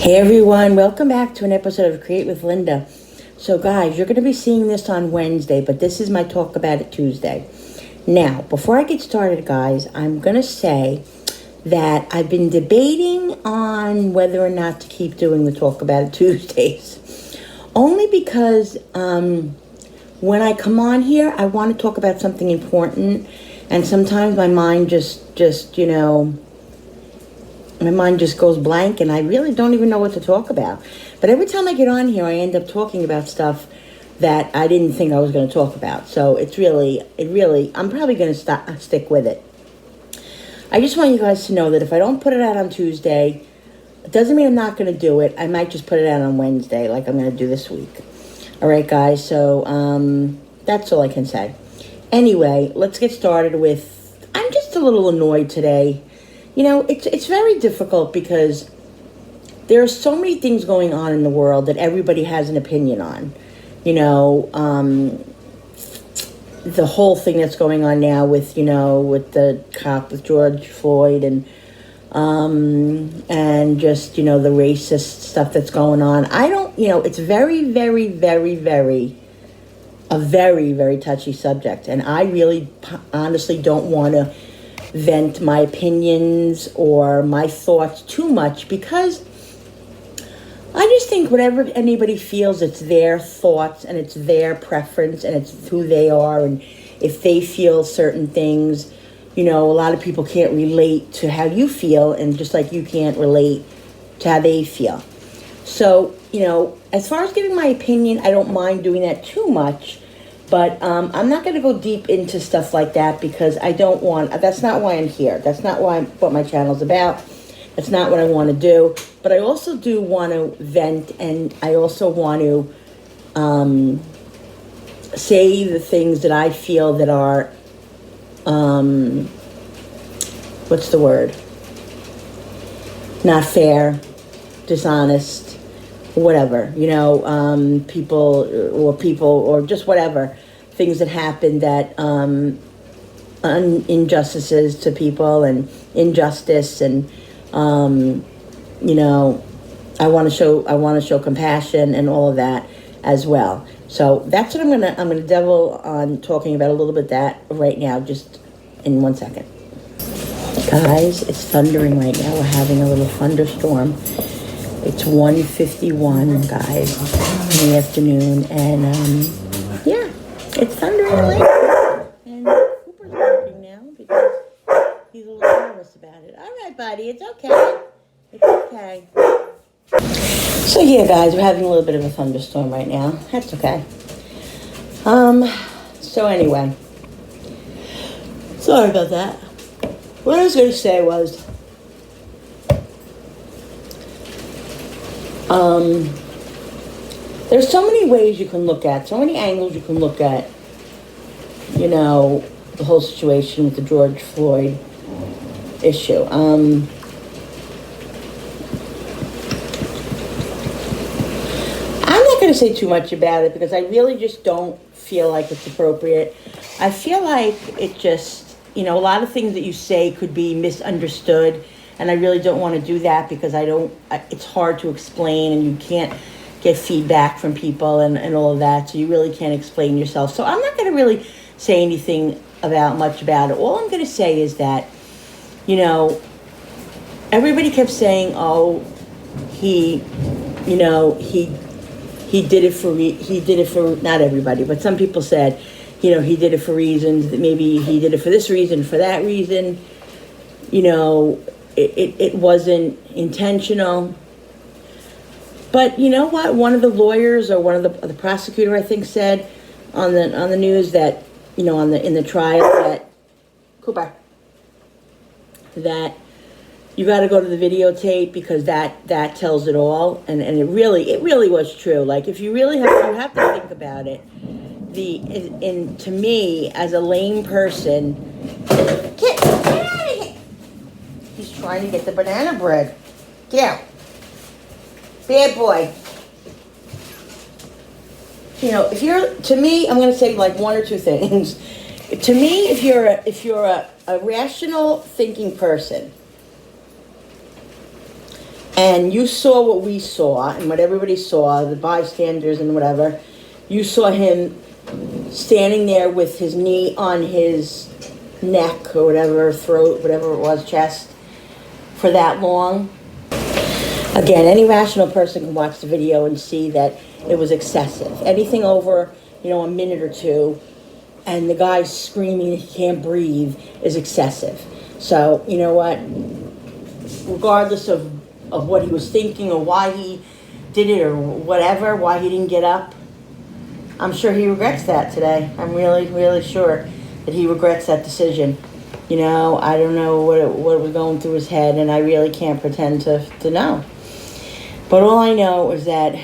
Hey everyone, welcome back to an episode of Create with Linda. So guys, you're going to be seeing this on Wednesday, but this is my Talk About It Tuesday. Now, before I get started, guys, I'm going to say that I've been debating on whether or not to keep doing the Talk About It Tuesdays. Only because when I come on here, I want to talk about something important, and sometimes my mind my mind just goes blank and I really don't even know what to talk about. But every time I get on here, I end up talking about stuff that I didn't think I was going to talk about. So I'm probably going to stick with it. I just want you guys to know that if I don't put it out on Tuesday, it doesn't mean I'm not going to do it. I might just put it out on Wednesday like I'm going to do this week. All right, guys. So that's all I can say. Anyway, let's get started with, I'm just a little annoyed today. You know, it's very difficult because there are so many things going on in the world that everybody has an opinion on. You know, the whole thing that's going on now with the cop, with George Floyd, and just, the racist stuff that's going on. It's very, very, very, very, a very, very touchy subject. And I really honestly don't want to vent my opinions or my thoughts too much, because I just think whatever anybody feels, it's their thoughts and it's their preference and it's who they are. And if they feel certain things, a lot of people can't relate to how you feel, and just like you can't relate to how they feel. So, as far as giving my opinion, I don't mind doing that too much. But I'm not going to go deep into stuff like that because I don't want, that's not why I'm here. That's not what my channel's about. That's not what I want to do. But I also do want to vent, and I also want to say the things that I feel that are, what's the word? Not fair, dishonest, whatever, people or just whatever things that happen, that injustices to people and injustice, and I want to show compassion and all of that as well. So that's what I'm gonna devil on talking about a little bit that right now, just in 1 second. Guys, it's thundering right now. We're having a little thunderstorm. It's 1:51, guys, in the afternoon, and it's thundering away. And Cooper's working now because he's a little nervous about it. All right, buddy, it's okay. It's okay. So yeah, guys, we're having a little bit of a thunderstorm right now. That's okay. So anyway, sorry about that. What I was going to say was, there's so many ways you can look at, so many angles you can look at, the whole situation with the George Floyd issue. I'm not going to say too much about it because I really just don't feel like it's appropriate. I feel like it just, a lot of things that you say could be misunderstood. And I really don't want to do that because it's hard to explain, and you can't get feedback from people and all of that. So you really can't explain yourself. So I'm not going to really say anything much about it. All I'm going to say is that, everybody kept saying, oh, he did it for, not everybody, but some people said, he did it for reasons that maybe he did it for this reason, for that reason, It wasn't intentional. But you know what? One of the lawyers, or one of the prosecutor, I think, said on the news that, in the trial, that Cooper, that you got to go to the videotape because that tells it all, and it really was true. Like, if you really have to think about it. To me, as a lame person, get out of here. He's trying to get the banana bread. Get out. Bad boy. To me, I'm going to say like one or two things. To me, if you're a rational thinking person, And you saw what we saw and what everybody saw, the bystanders and whatever. You saw him standing there with his knee on his neck or whatever, throat, whatever it was, chest, for that long. Again, any rational person can watch the video and see that it was excessive. Anything over, a minute or two, and the guy's screaming he can't breathe is excessive. So, you know what? Regardless of what he was thinking or why he did it or whatever, why he didn't get up, I'm sure he regrets that today. I'm really, really sure that he regrets that decision. I don't know what was going through his head, and I really can't pretend to know. But all I know is that,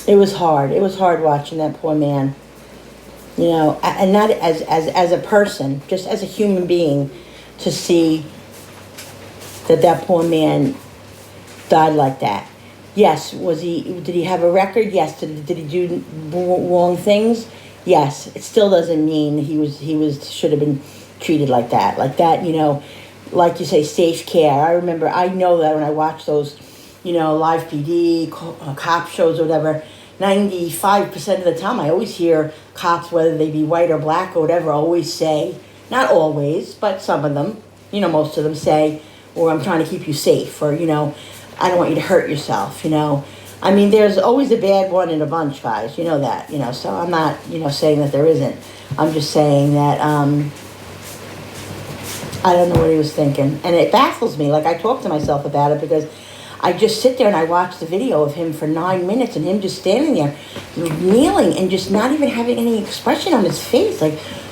it was hard. It was hard watching that poor man. And not as a person, just as a human being, to see that poor man died like that. Yes, did he have a record? Yes. Did he do wrong things? Yes. It still doesn't mean he should have been treated like that. Like you say, safe care. I know that when I watch those, live PD, cop shows or whatever, 95% of the time I always hear cops, whether they be white or black or whatever, always say, not always, but some of them, most of them say, or I'm trying to keep you safe, or, I don't want you to hurt yourself, there's always a bad one in a bunch, guys, that, so I'm not, saying that there isn't. I'm just saying that, I don't know what he was thinking. And it baffles me. I talk to myself about it because I just sit there and I watch the video of him for 9 minutes and him just standing there, kneeling and just not even having any expression on his face.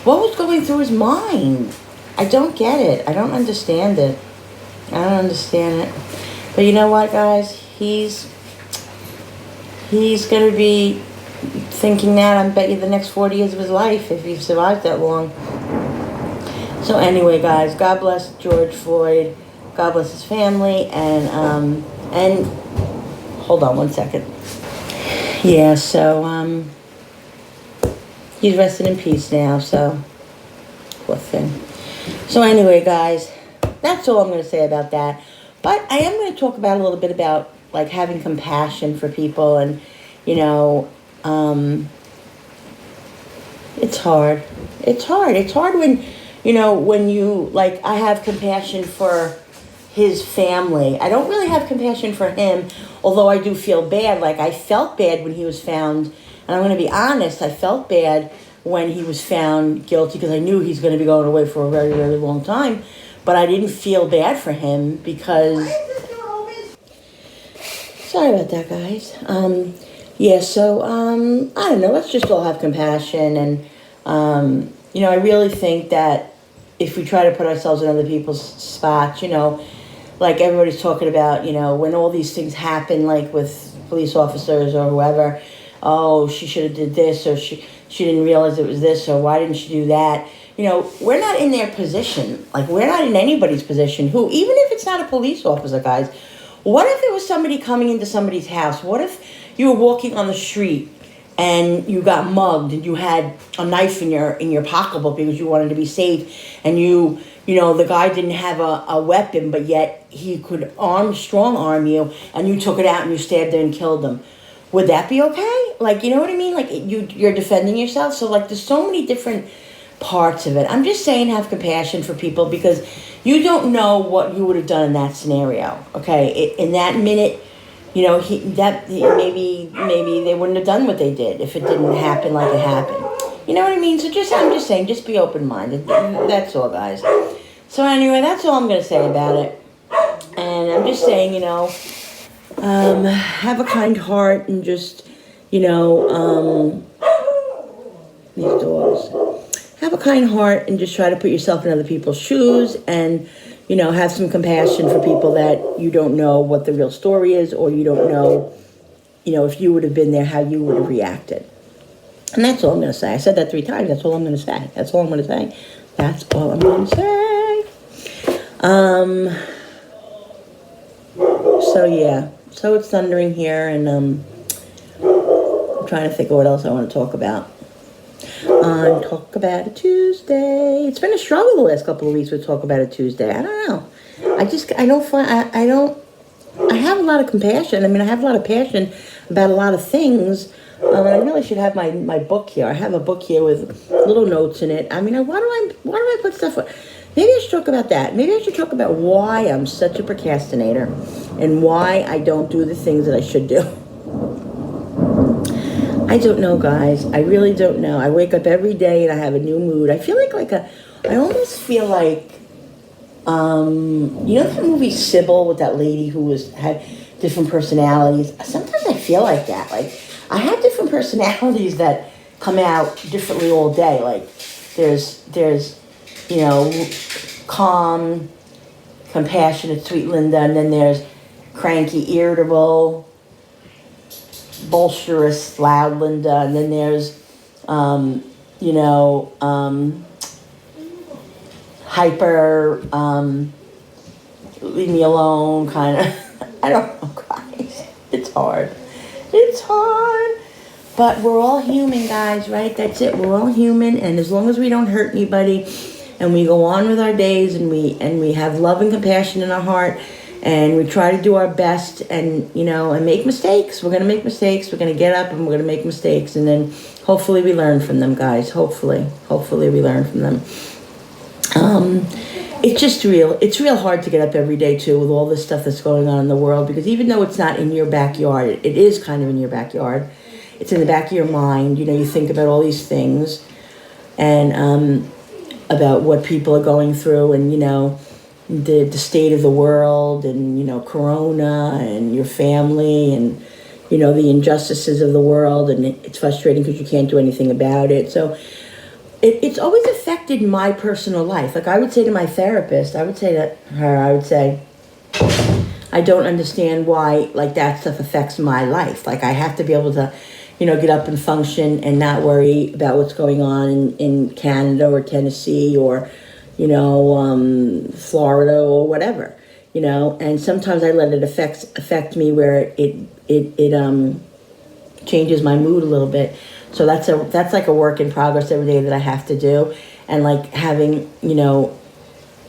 What was going through his mind? I don't get it. I don't understand it. I don't understand it. But you know what, guys? He's going to be thinking that, I bet you, the next 40 years of his life, if he survives that long. So anyway, guys, God bless George Floyd. God bless his family. And hold on one second. Yeah, so, he's resting in peace now, so, poor thing. So anyway, guys, that's all I'm going to say about that. But I am going to talk about a little bit about, having compassion for people. And, it's hard. It's hard. It's hard when, when you, I have compassion for his family. I don't really have compassion for him, although I do feel bad. I felt bad when he was found, and I'm going to be honest, I felt bad when he was found guilty because I knew he's going to be going away for a very, very long time. But I didn't feel bad for him because... Sorry about that, guys. I don't know. Let's just all have compassion. And, I really think that if we try to put ourselves in other people's spots, everybody's talking about, when all these things happen, with police officers or whoever, oh, she should have did this, or she didn't realize it was this, or why didn't she do that? We're not in their position. We're not in anybody's position who, even if it's not a police officer, guys, what if it was somebody coming into somebody's house? What if you were walking on the street and you got mugged and you had a knife in your pocketbook because you wanted to be safe, and the guy didn't have a weapon, but yet he could strong arm you, and you took it out and you stabbed him and killed him? Would that be okay? You know what I mean? You're defending yourself. So there's so many different parts of it. I'm just saying, have compassion for people, because you don't know what you would have done in that scenario. Okay, in that minute, maybe they wouldn't have done what they did if it didn't happen like it happened. You know what I mean? So I'm just saying, just be open-minded. That's all, guys. So anyway, that's all I'm going to say about it. And I'm just saying, have a kind heart, and just, these dogs. Have a kind heart and just try to put yourself in other people's shoes, and, have some compassion for people that you don't know what the real story is, or you don't know, if you would have been there, how you would have reacted. And that's all I'm going to say. I said that 3 times. That's all I'm going to say. That's all I'm going to say. That's all I'm going to say. So, yeah. So it's thundering here, and I'm trying to think of what else I want to talk about. On Talk About It Tuesday. It's been a struggle the last couple of weeks with Talk About It Tuesday. I don't know. I don't find, I have a lot of compassion. I mean, I have a lot of passion about a lot of things. I really should have my book here. I have a book here with little notes in it. I mean, why do I put stuff? Maybe I should talk about that. Maybe I should talk about why I'm such a procrastinator and why I don't do the things that I should do. I don't know, guys. I really don't know. I wake up every day and I have a new mood. I feel I almost feel like, you know that movie Sybil with that lady who had different personalities? Sometimes I feel like that. Like, I have different personalities that come out differently all day. Like, there's, you know, calm, compassionate, sweet Linda, and then there's cranky, irritable, boisterous, loud Linda, and then there's, you know, hyper, leave me alone, kind of. I don't know, guys. It's hard. It's hard. But we're all human, guys, right? That's it. We're all human, and as long as we don't hurt anybody, and we go on with our days, and we have love and compassion in our heart, and we try to do our best, and, you know, and make mistakes. We're going to make mistakes. We're going to get up, and we're going to make mistakes, and then hopefully we learn from them, guys. Hopefully we learn from them. It's real hard to get up every day too with all this stuff that's going on in the world, because even though it's not in your backyard, it is kind of in your backyard. It's in the back of your mind. You know, you think about all these things and about what people are going through, and, you know, the state of the world, and, you know, Corona, and your family, and, you know, the injustices of the world, and it's frustrating because you can't do anything about it. So it's always affected my personal life. Like, I would say to my therapist, I would say, I don't understand why, like, that stuff affects my life. Like, I have to be able to, you know, get up and function and not worry about what's going on in Canada or Tennessee or, you know, Florida or whatever, you know. And sometimes I let it affect me where it changes my mood a little bit. So that's like a work in progress every day that I have to do. And like having, you know,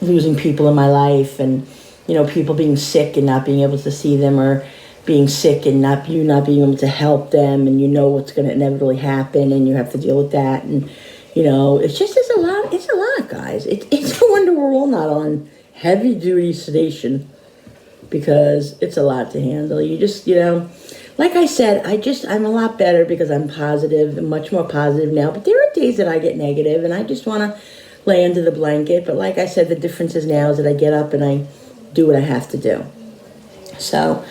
losing people in my life, and, you know, people being sick and not being able to see them, or being sick and not being able to help them, and you know what's going to inevitably happen, and you have to deal with that. And, you know, it's a lot, guys. It's no wonder we're all not on heavy duty sedation, because it's a lot to handle. You just, you know, like I said, I'm a lot better because I'm positive, much more positive now. But there are days that I get negative and I just want to lay under the blanket. But like I said, the difference is now is that I get up and I do what I have to do. So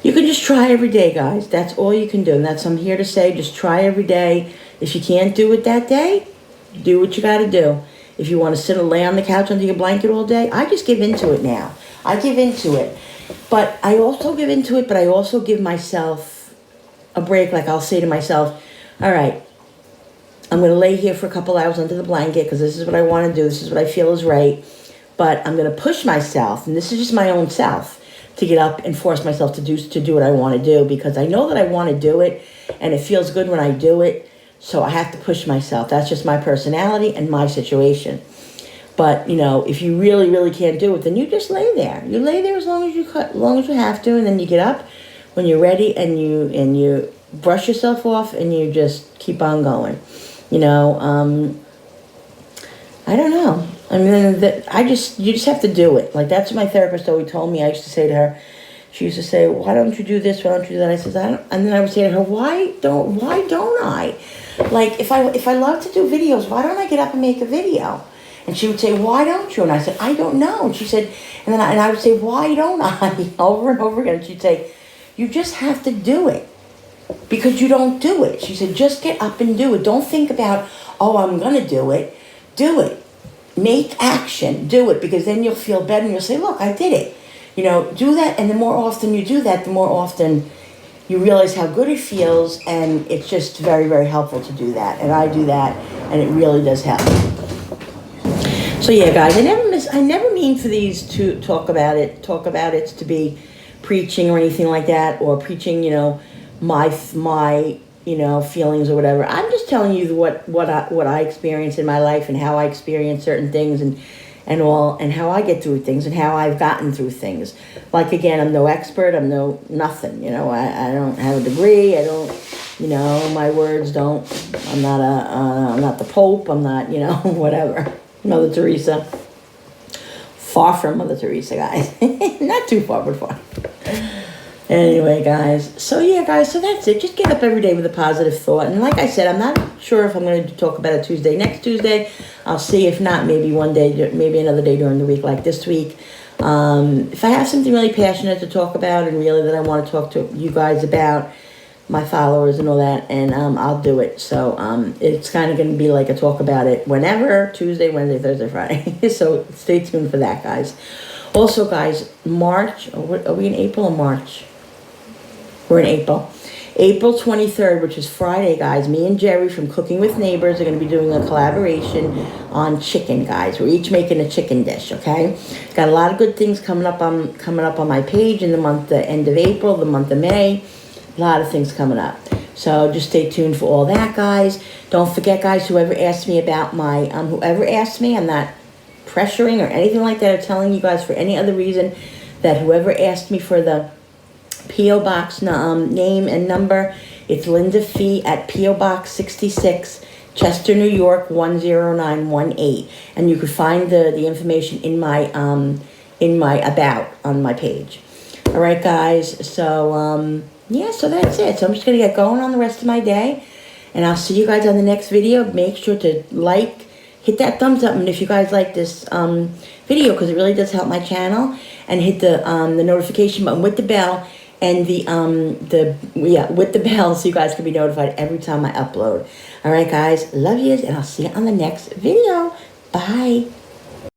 you can just try every day, guys. That's all you can do. And that's what I'm here to say. Just try every day. If you can't do it that day, do what you got to do. If you want to sit and lay on the couch under your blanket all day, I just give into it now. I give into it. But I also give into it, but I also give myself a break. Like, I'll say to myself, all right, I'm going to lay here for a couple hours under the blanket because this is what I want to do. This is what I feel is right. But I'm going to push myself, and this is just my own self, to get up and force myself to do what I want to do, because I know that I want to do it, and it feels good when I do it. So I have to push myself. That's just my personality and my situation. But, you know, if you really, really can't do it, then you just lay there. You lay there as long as you have to, and then you get up when you're ready, and you brush yourself off, and you just keep on going. You know, I don't know. I mean, you just have to do it. Like, that's what my therapist always told me. I used to say to her, she used to say, why don't you do this? Why don't you do that? I says, I don't. And then I would say to her, why don't I? Like, if I love to do videos, why don't I get up and make a video? And she would say, why don't you? And I said, I don't know. And she said, and I would say, why don't I? Over and over again. And she'd say, you just have to do it, because you don't do it. She said, just get up and do it. Don't think about, oh, I'm going to do it. Do it. Make action. Do it, because then you'll feel better and you'll say, look, I did it. You know, do that. And the more often you do that, the more often you realize how good it feels. And it's just very, very helpful to do that. And I do that, and it really does help. So yeah, guys, I never mean for these to talk about it to be preaching or anything like that, or preaching, you know, my you know, feelings or whatever. I'm just telling you what I experience in my life, and how I experience certain things, and and all, and how I get through things and how I've gotten through things. Like, again, I'm no expert, I'm no nothing, you know, I don't have a degree, I don't, you know, my words don't, I'm not the Pope, I'm not, you know, whatever. Mother Teresa. Far from Mother Teresa, guys. Not too far, but far. Anyway, guys, so yeah, guys, so that's it. Just get up every day with a positive thought. And like I said, I'm not sure if I'm going to talk about it Tuesday, next Tuesday. I'll see. If not, maybe one day, maybe another day during the week, like this week. If I have something really passionate to talk about and really that I want to talk to you guys about, my followers and all that, and I'll do it. So it's kind of going to be like a talk about it whenever, Tuesday, Wednesday, Thursday, Friday. So stay tuned for that, guys. Also, guys, March, are we in April or March? We're in April. April 23rd, which is Friday, guys, me and Jerry from Cooking with Neighbors are going to be doing a collaboration on chicken, guys. We're each making a chicken dish, okay? Got a lot of good things coming up on my page in the end of April, the month of May. A lot of things coming up. So just stay tuned for all that, guys. Don't forget, guys, whoever asked me about my, whoever asked me, I'm not pressuring or anything like that or telling you guys for any other reason, that whoever asked me for the P.O. Box name and number, it's Linda Fee at P.O. Box 66, Chester, New York 10918. And you can find the information in my about on my page. All right, guys. So yeah, so that's it. So I'm just gonna get going on the rest of my day, and I'll see you guys on the next video. Make sure to hit that thumbs up, and if you guys like this video, because it really does help my channel, and hit the notification button with the bell, and with the bell, so you guys can be notified every time I upload. All right, guys, love yous, and I'll see you on the next video. Bye.